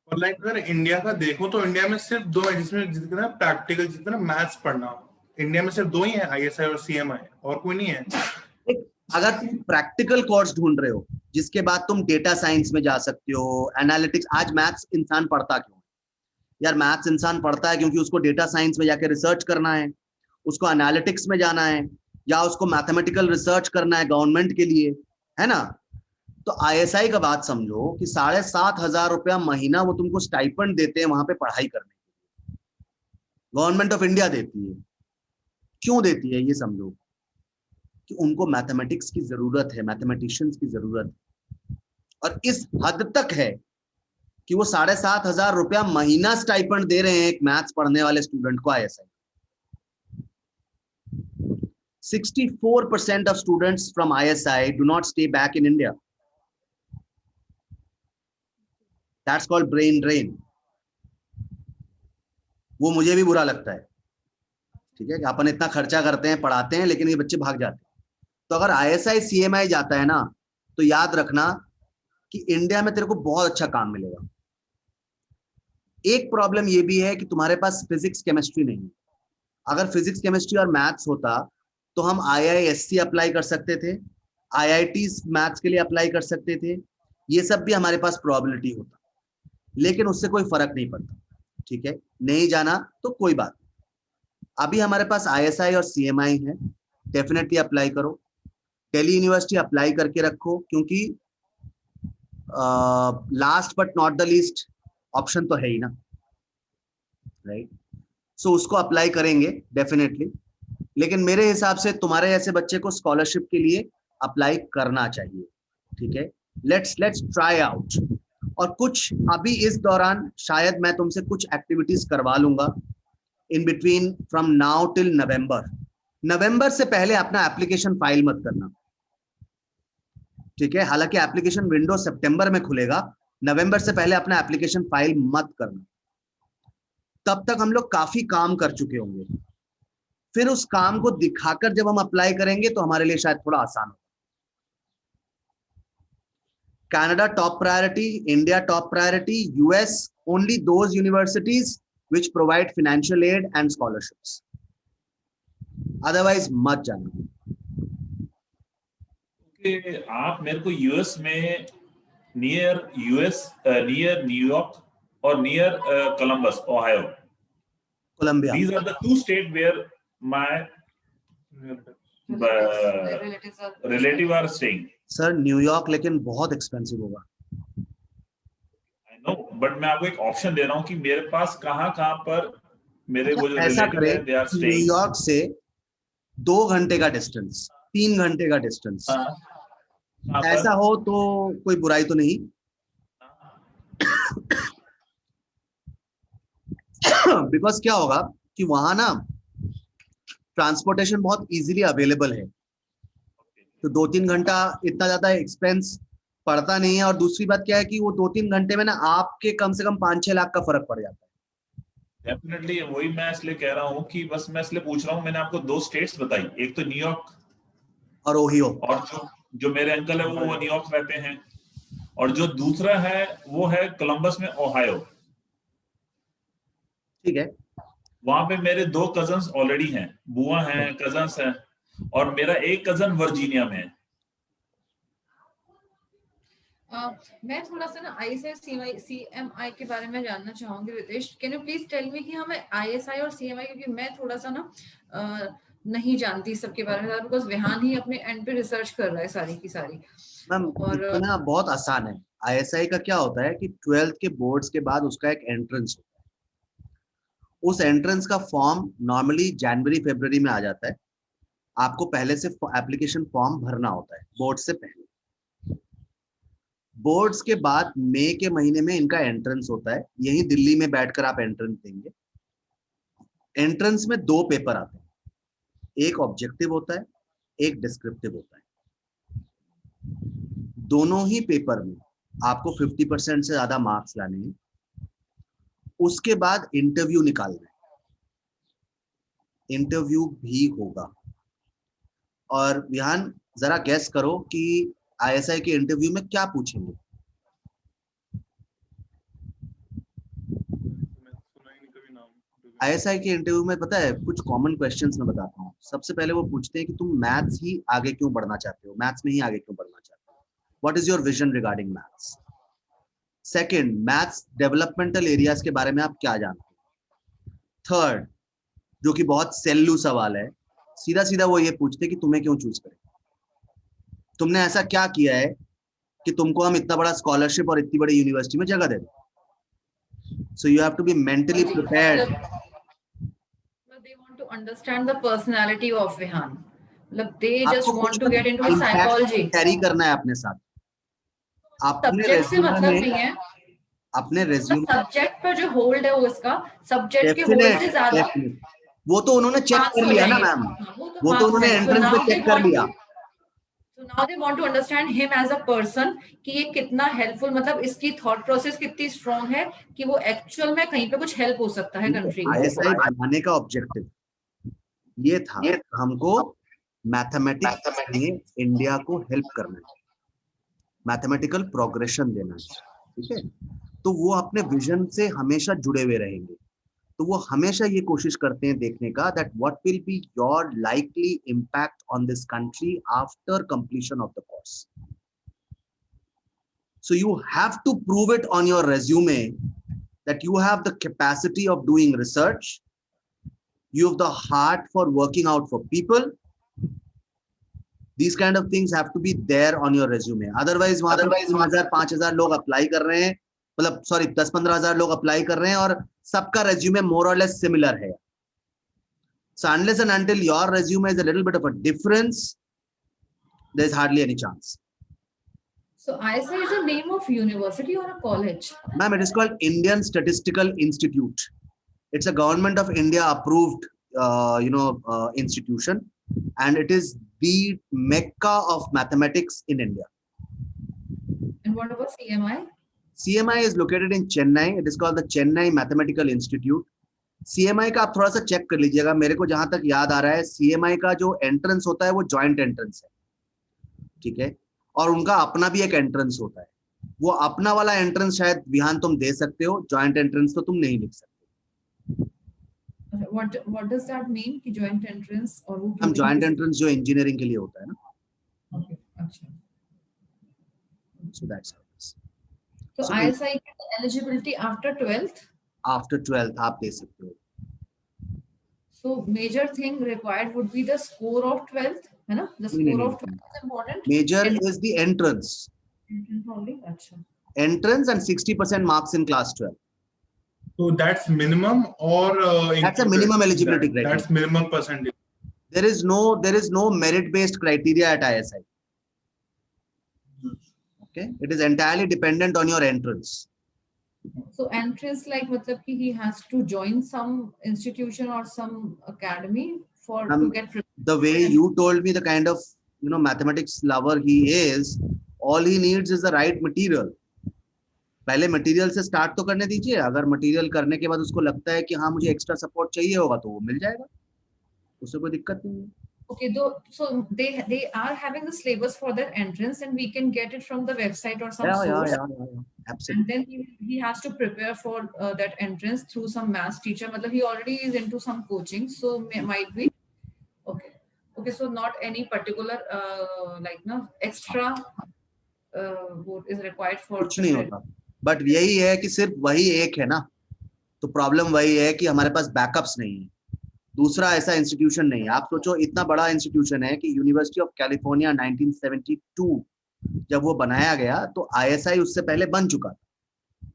और लाइक अगर इंडिया का देखो तो इंडिया में सिर्फ 2 है जिसमें जितना प्रैक्टिकल, जितना मैथ्स पढ़ना, इंडिया में सिर्फ 2 ही है, आईएसआई और सीएमआई, और कोई नहीं है। अगर तुम प्रैक्टिकल कोर्स ढूंढ रहे हो जिसके बाद तुम डेटा साइंस में जा सकते हो, एनालिटिक्स, आज मैथ्स इंसान पढ़ता क्यों है यार? मैथ्स इंसान पढ़ता है क्योंकि उसको डेटा साइंस में जाके रिसर्च करना है, उसको एनालिटिक्स में जाना है, या उसको मैथमेटिकल रिसर्च करना है गवर्नमेंट के लिए, है ना? तो आईएसआई का बात समझो कि 7,500 रुपया महीना वो तुमको स्टाइपेंड देते हैं वहां पे पढ़ाई करने के लिए, गवर्नमेंट ऑफ इंडिया देती है। क्यों देती है ये समझो कि उनको मैथमेटिक्स की जरूरत है, मैथमेटिशियंस की जरूरत है, और इस हद तक है कि वो 7,500 रुपया महीना स्टाइपेंड दे रहे हैं एक मैथ्स पढ़ने वाले स्टूडेंट को ISI. 64% of students from ISI do not stay back in India. That's called brain drain. वो मुझे भी बुरा लगता है, ठीक है, कि अपन इतना खर्चा करते हैं, पढ़ाते हैं, लेकिन ये बच्चे भाग जाते हैं। तो अगर ISI CMI जाता है ना, तो याद रखना कि इंडिया में तेरे को बहुत अच्छा काम मिलेगा। एक प्रॉब्लम ये भी है कि तुम्हारे पास फिजिक्स केमिस्ट्री नहीं है। अगर फिजिक्स केमिस्ट्री और मैथ्स होता तो हम IISc अप्लाई कर सकते थे, IIT मैथ्स के लिए अप्लाई कर सकते थे, ये सब भी हमारे पास प्रोबेबिलिटी होता, लेकिन उससे कोई फर्क नहीं पड़ता। ठीक है, नहीं जाना तो कोई बात। अभी हमारे पास ISI और CMI है, डेफिनेटली अप्लाई करो। दिल्ली यूनिवर्सिटी अप्लाई करके रखो, क्योंकि last but not the least option तो है ही ना, राइट? सो उसको अप्लाई करेंगे डेफिनेटली, लेकिन मेरे हिसाब से तुम्हारे ऐसे बच्चे को स्कॉलरशिप के लिए अप्लाई करना चाहिए। ठीक है, लेट्स ट्राई आउट। और कुछ अभी इस दौरान शायद मैं तुमसे कुछ एक्टिविटीज करवा लूंगा in between from now till नवंबर से पहले अपना एप्लीकेशन फाइल मत करना, ठीक है? हालांकि एप्लीकेशन विंडो सितंबर में खुलेगा, नवंबर से पहले अपना एप्लीकेशन फाइल मत करना। तब तक हम लोग काफी काम कर चुके होंगे, फिर उस काम को दिखाकर जब हम अप्लाई करेंगे तो हमारे लिए शायद थोड़ा आसान हो। Canada top priority, India top priority, US only those universities which provide financial aid and scholarships, otherwise मत जाना। Okay, आप मेरे को यूएस में नियर न्यूयॉर्क York near Columbus Ohio, Columbia, these are the two states where my relative are staying. Sir New York लेकिन बहुत expensive होगा। नो, बट मैं आपको एक ऑप्शन दे रहा हूँ कि मेरे पास कहाँ कहाँ पर मेरे वो जो ऐसा रिलेटिव करें है दे आर स्टेइंग। न्यूयॉर्क से 2 घंटे का डिस्टेंस, 3 घंटे का डिस्टेंस, ऐसा हो तो कोई बुराई तो नहीं। बिकॉज क्या होगा कि वहां ना ट्रांसपोर्टेशन बहुत इजीली अवेलेबल है, तो 2-3 घंटा इतना ज्यादा एक्सपेंस पड़ता नहीं है। और दूसरी बात क्या है कि वो 2-3 घंटे में ना आपके कम से कम 5-6 लाख का फर्क पड़ जाता है। डेफिनेटली, वही मैं इसलिए कह रहा हूँ कि बस मैं इसलिए पूछ रहा हूँ। मैंने आपको 2 स्टेट्स बताई, एक तो न्यूयॉर्क और ओहियो, और जो मेरे अंकल है वो न्यूयॉर्क रहते हैं, और जो दूसरा है वो है कोलंबस में ओहायो। ठीक है, वहां पे मेरे 2 कजन्स ऑलरेडी हैं, बुआ हैं, कजन्स हैं, और मेरा एक कजन वर्जीनिया में है। मैं थोड़ा सा ना ISI CMI के बारे में जानना चाहूंगी। Ritesh, can you please tell me कि हमें ISI और CMI, क्योंकि मैं थोड़ा सा ना नहीं जानती सबके बारे में, बिकॉज विहान ही अपने एंड पे रिसर्च कर रहा है सारी की सारी। मैम इतना बहुत आसान है। ISI का क्या होता है कि 12th के बोर्ड्स के बाद उसका एक एंट्रेंस होता है। उस एंट्रेंस का फॉर्म नॉर्मली जनवरी-फरवरी में आ जाता है। आपको पहले से एप्लीकेशन फॉर्म भरना होता है बोर्ड से पहले। बोर्ड्स के बाद मई के महीने में इनका एंट्रेंस होता है, यही दिल्ली में बैठकर आप एंट्रेंस देंगे। एंट्रेंस में 2 पेपर आते हैं, एक ऑब्जेक्टिव होता है, एक डिस्क्रिप्टिव होता है। दोनों ही पेपर में आपको 50% से ज्यादा मार्क्स लाने हैं। उसके बाद इंटरव्यू निकालना है, इंटरव्यू भी होगा। और विहान जरा गेस करो कि ISI के इंटरव्यू में क्या पूछेंगे? ISI के इंटरव्यू में पता है कुछ कॉमन क्वेश्चंस मैं बताता हूँ। सबसे पहले वो पूछते हैं कि तुम मैथ्स ही आगे क्यों बढ़ना चाहते हो, मैथ्स में ही आगे क्यों बढ़ना चाहते हो, what is your vision regarding maths. Second, maths developmental areas के बारे में आप क्या जानते हो। थर्ड, जो कि बहुत सेल्लू सवाल है, सीधा सीधा वो ये पूछते हैं कि तुम्हें क्यों चूज करें, तुमने ऐसा क्या किया है कि तुमको हम इतना बड़ा स्कॉलरशिप और इतनी बड़ी यूनिवर्सिटी में जगह दे दें। So you have to be mentally prepared. They want to understand the personality of Vihan. मतलब they just आपको want कुछ to get into his psychology. Carry करना है अपने साथ, अपने सब्जेक्ट से रेज्यूमे मतलब में, नहीं है, अपने रेज्यूमे। सब्जेक्ट पर जो होल्ड है वो इसका सब्जेक्ट के होल्ड डेफिनेट से ज्यादा डेफिनेट, वो तो उन्होंने चेक मार्क्स कर हो लिया ना जाएंगे। मैम, वो वो तो तो मार्क्स हो उन्होंने जाएंगे। एंट्रेंस में चेक कर लिया। So now they want to understand him as a person कि ये कितना हेल्पफुल, मतलब इसकी थॉट प्रोसेस कितनी स्ट्रांग है कि वो एक्चुअल में कहीं पे कुछ हेल्प हो सकता है कंट्री को। आईएसआई बनाने का ऑब्जेक्टिव ये था, हमको मैथमेटिक्स में इंडिया को हेल्प करना है, मैथमेटिकल प्रोग्रेशन देना है, ठीक है। तो वो अपने विजन से हमेशा जुड़े हुए रहेंगे, तो वो हमेशा ये कोशिश करते हैं देखने का that what will be your likely impact on this country after completion of the course. So you have to prove it on your resume that you have the capacity of doing research, you have the heart for working out for people. These kind of things have to be there on your resume. Otherwise 3,000-5,000 लोग apply कर रहे हैं, मतलब sorry 10-15,000 लोग apply कर रहे हैं और सबका resume more or less similar है. So unless and until your resume is a little bit of a difference, there is hardly any chance. So ISI is a name of university or a college? Ma'am, it is called Indian Statistical Institute. It's a government of India approved, institution, and it is the mecca of mathematics in India. And what about CMI? CMI is located in Chennai. It is called the Chennai Mathematical Institute. CMI का आप थोड़ा सा check कर लीजिएगा, मेरे को जहां तक याद आ रहा है CMI का जो एंट्रेंस होता है वो जॉइंट एंट्रेंस है, ठीक है, और उनका अपना भी एक एंट्रेंस होता है। वो अपना वाला एंट्रेंस शायद विहान तुम दे सकते हो, जॉइंट एंट्रेंस तो तुम नहीं लिख सकते। What does that mean कि joint entrance? और वो हम जॉइंट एंट्रेंस जो इंजीनियरिंग के लिए होता है ना, okay, अच्छा। so that's it. So ISI eligibility after 12th? After 12th आप दे सकते हो। So major thing required would be the score of 12th, है ना? The score of 12th is important. Major is the entrance. Entrance only, अच्छा। Entrance and 60% marks in class 12. So that's minimum or That's a minimum eligibility criteria. That's minimum percentage. There is no merit-based criteria at ISI. Okay, it is entirely dependent on your entrance. So entrance like मतलब कि he has to join some institution or some academy for to get. The way you told me the kind of mathematics lover he is, all he needs is the right material. पहले material से start तो करने दीजिए, अगर material करने के बाद उसको लगता है कि हाँ मुझे एक्स्ट्रा सपोर्ट चाहिए होगा तो वो मिल जाएगा, उससे कोई दिक्कत नहीं है। Okay, so they are having the syllabus for their entrance and we can get it from the website or some source. Yeah. Absolutely. And then he has to prepare for that entrance through some maths teacher. मतलब he already is into some coaching, so might be okay. Okay, so not any particular extra what is required for. कुछ नहीं होता, but यही है कि सिर्फ वही एक है ना, तो प्रॉब्लम वही है कि हमारे पास बैकअप्स नहीं है, दूसरा ऐसा इंस्टीट्यूशन नहीं है। आप सोचो इतना बड़ा इंस्टीट्यूशन है कि यूनिवर्सिटी ऑफ कैलिफोर्निया 1972 जब वो बनाया गया तो ISI उससे पहले बन चुका था,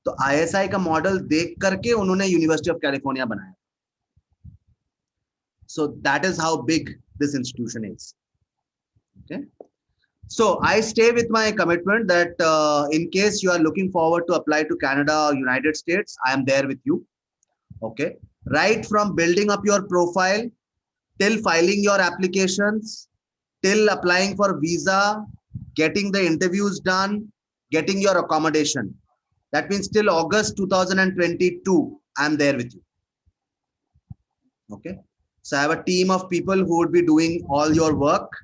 तो ISI का मॉडल देख करके उन्होंने यूनिवर्सिटी ऑफ कैलिफोर्निया बनाया। सो that is how big this institution is. Okay, so I stay with my commitment that in case you are looking forward to apply to Canada or United States, I am there with you. Okay, right from building up your profile till filing your applications, till applying for visa, getting the interviews done, getting your accommodation. That means till August 2022, I am there with you. Okay, so I have a team of people who would be doing all your work.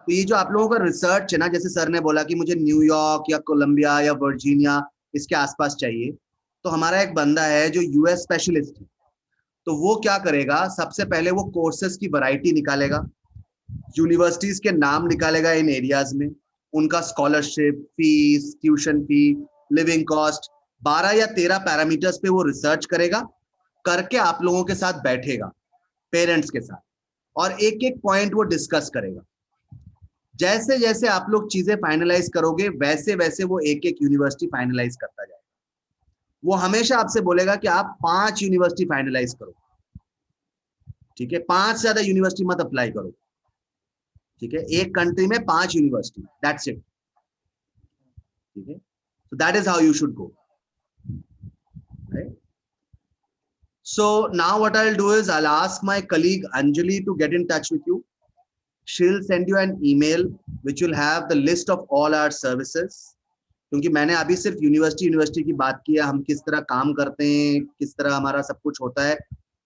तो ये जो आप लोगों का research है ना, जैसे sir ने बोला कि मुझे न्यूयॉर्क या कोलंबिया या वर्जीनिया इसके आसपास चाहिए, तो हमारा एक बंदा है जो US स्पेशलिस्ट है, तो वो क्या करेगा, सबसे पहले वो कोर्सेज की वैरायटी निकालेगा, यूनिवर्सिटीज के नाम निकालेगा इन एरियाज में, उनका scholarship, fees, tuition fee, living cost, 12 या 13 पैरामीटर्स पे वो रिसर्च करेगा, करके आप लोगों के साथ बैठेगा, पेरेंट्स के साथ, और एक एक पॉइंट वो डिस्कस करेगा। जैसे जैसे आप लोग चीजें फाइनलाइज करोगे वैसे वैसे वो एक एक यूनिवर्सिटी फाइनलाइज करता जाएगा। वो हमेशा आपसे बोलेगा कि आप 5 यूनिवर्सिटी फाइनलाइज करो, ठीक है, 5 से ज्यादा यूनिवर्सिटी मत अप्लाई करो, ठीक है, एक कंट्री में 5 यूनिवर्सिटी, दैट्स इट, ठीक है। So that is how you should go, right? So now what I'll do is I'll ask my colleague Anjali to get in touch with you. She'll send you an email which will have the list of all our services. क्योंकि मैंने अभी सिर्फ university की बात की है, हम किस तरह काम करते हैं, किस तरह हमारा सब कुछ होता है,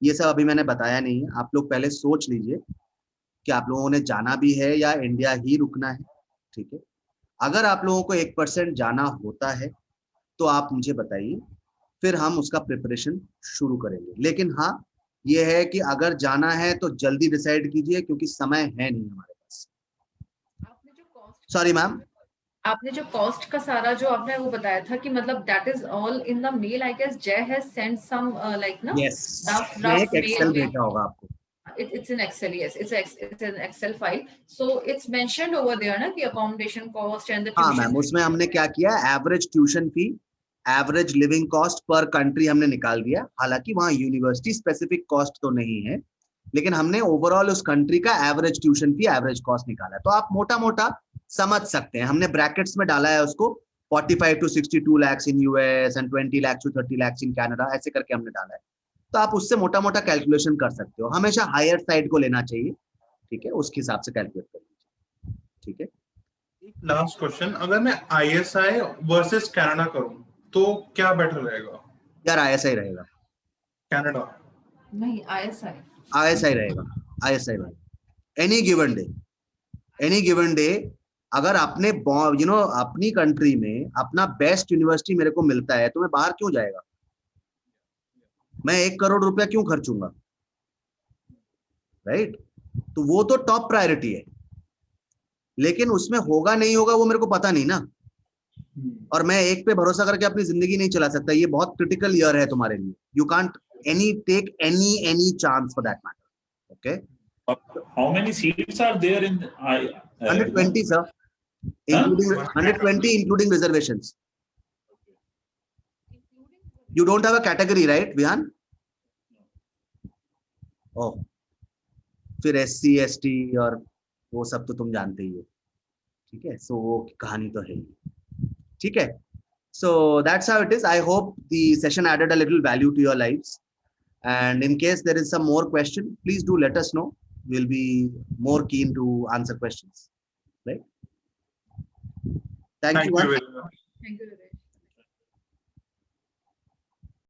ये सब अभी मैंने बताया नहीं है। आप लोग पहले सोच लीजिए कि आप लोगों ने जाना भी है या इंडिया ही रुकना है, ठीक है। अगर आप लोगों को 1% जाना होता है तो आप मुझे बताइए, फिर हम उसका प्रिपरेशन शुरू करेंगे। लेकिन हाँ, ये है कि अगर जाना है तो जल्दी डिसाइड कीजिए, क्योंकि समय है नहीं हमारे पास। आपने जो कॉस्ट, सॉरी मैम, आपने जो कॉस्ट का सारा जो आपने वो बताया था कि मतलब that is all in the mail, I guess Jay has send some like ना यस, रफ एक एक्सेल मेल, भेजा होगा आपको। it's in Excel, yes, it's an Excel file, so it's mentioned over there ना कि accommodation cost and the हाँ tuition ma'am, fee। उसमें हमने क्या किया, average tuition fee, average living cost per country हमने निकाल दिया। हालांकि वहाँ यूनिवर्सिटी स्पेसिफिक कॉस्ट तो नहीं है, लेकिन हमने ओवरऑल उस कंट्री का average tuition fee, average cost निकाला है। तो आप मोटा मोटा समझ सकते हैं, हमने ब्रैकेट्स में डाला है उसको, 45 to 62 lakhs in US and 20 lakhs to 30 lakhs in Canada, ऐसे करके हमने डाला है। तो आप उससे मोटा मोटा कैलकुलेशन कर सकते हो, हमेशा हायर साइड को लेना चाहिए, ठीक है, उसके हिसाब से कैलकुलेट कर लीजिए, ठीक है। लास्ट क्वेश्चन, अगर मैं ISI वर्सेस कनाडा करूं तो क्या बेटर रहेगा? यार ISI रहेगा, कनाडा? नहीं, ISI ISI रहेगा, ISI रहेगा। एनी गिवन डे अगर अपने अपनी कंट्री में अपना बेस्ट यूनिवर्सिटी मेरे को मिलता है तो मैं बाहर क्यों जाएगा, मैं 1 करोड़ रुपया क्यों खर्चूंगा, राइट? तो वो तो टॉप प्रायोरिटी है, लेकिन उसमें होगा नहीं होगा वो मेरे को पता नहीं ना, और मैं एक पे भरोसा करके अपनी जिंदगी नहीं चला सकता। ये बहुत क्रिटिकल ईयर है तुम्हारे लिए, you can't take any chance for that matter, okay. How many seats are there in 120 sir, including 120 including reservations. You don't have a category, right Vihan? Oh, फिर SC ST और वो सब तो तुम जानते ही हो, ठीक है। सो वो कहानी तो है ही, ठीक है। So that's how it is. I hope the session added a little value to your lives, and in case there is some more question, please do let us know. We'll be more keen to answer questions, right? Thank Thank you. you very much.